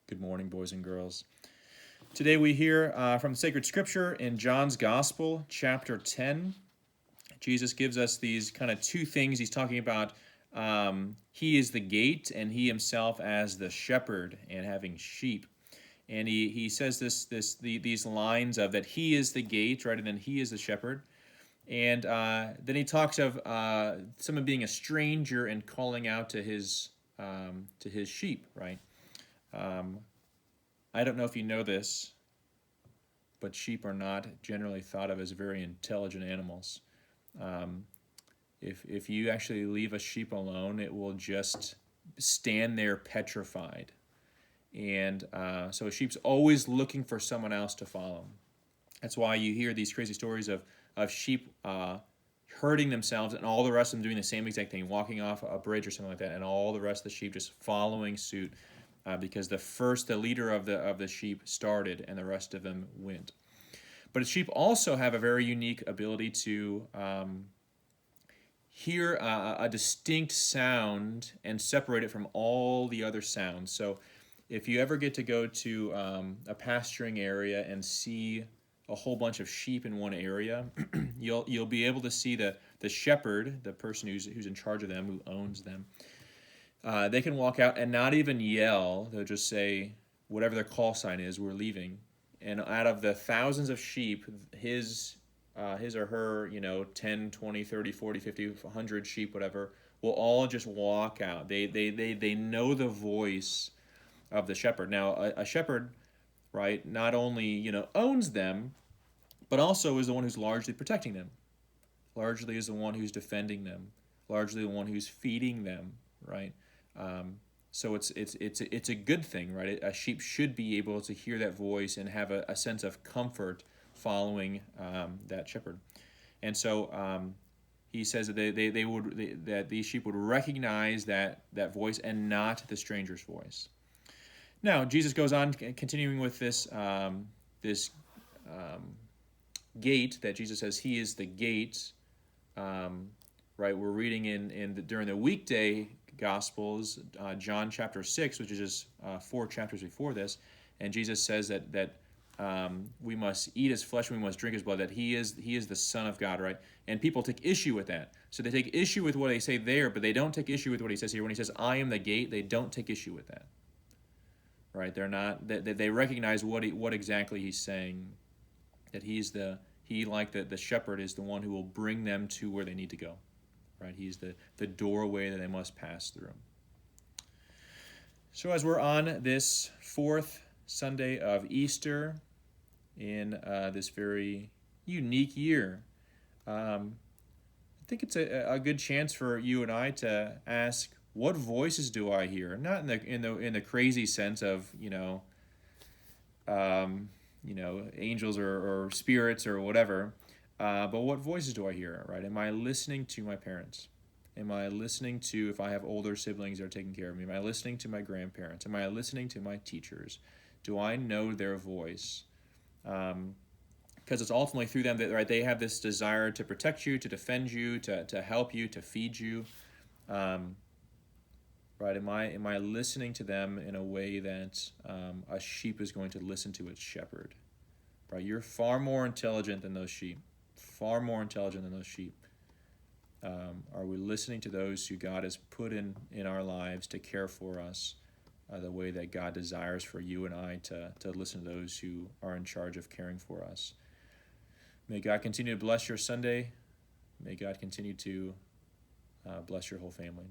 Good morning, boys and girls. Today we hear from the sacred scripture in John's Gospel, chapter 10. Jesus gives us these kind of two things. He's talking about he is the gate and he himself as the shepherd and having sheep. And he says these lines of that he is the gate, right, and then he is the shepherd. And then he talks of someone being a stranger and calling out to his sheep, right? I don't know if you know this, but sheep are not generally thought of as very intelligent animals. If you actually leave a sheep alone, it will just stand there petrified. And so a sheep's always looking for someone else to follow. That's why you hear these crazy stories of sheep hurting themselves and all the rest of them doing the same exact thing, walking off a bridge or something like that, and all the rest of the sheep just following suit. Because the leader of the sheep started, and the rest of them went. But sheep also have a very unique ability to hear a distinct sound and separate it from all the other sounds. So, if you ever get to go to a pasturing area and see a whole bunch of sheep in one area, you'll be able to see the shepherd, the person who's in charge of them, who owns them. They can walk out and not even yell. They'll just say, whatever their call sign is, we're leaving. And out of the thousands of sheep, his or her, 10, 20, 30, 40, 50, 100 sheep, whatever, will all just walk out. They know the voice of the shepherd. Now, a shepherd, right, not only, owns them, but also is the one who's largely protecting them. Largely is the one who's defending them. Largely the one who's feeding them, right? So it's a good thing, right? A sheep should be able to hear that voice and have a sense of comfort following that shepherd. And so he says that that these sheep would recognize that voice and not the stranger's voice. Now Jesus goes on, continuing with this gate that Jesus says he is the gate. Right, we're reading during the weekday Gospels, John chapter 6, which is just 4 chapters before this, and Jesus says that we must eat his flesh and we must drink his blood, that he is the Son of God, right? And people take issue with that. So they take issue with what they say there, but they don't take issue with what he says here. When he says, I am the gate, they don't take issue with that. Right? They're not, they recognize what exactly he's saying, that he, like the shepherd, is the one who will bring them to where they need to go. Right? He's the doorway that they must pass through. So as we're on this fourth Sunday of Easter in this very unique year, I think it's a good chance for you and I to ask, what voices do I hear? Not in the crazy sense of angels or spirits or whatever. But what voices do I hear, right? Am I listening to my parents? Am I listening to, if I have older siblings that are taking care of me? Am I listening to my grandparents? Am I listening to my teachers? Do I know their voice? Because it's ultimately through them that, right, they have this desire to protect you, to defend you, to help you, to feed you. Right? Am I listening to them in a way that a sheep is going to listen to its shepherd? Right? You're far more intelligent than those sheep. Far more intelligent than those sheep. Are we listening to those who God has put in our lives to care for us the way that God desires for you and I to listen to those who are in charge of caring for us? May God continue to bless your Sunday. May God continue to bless your whole family.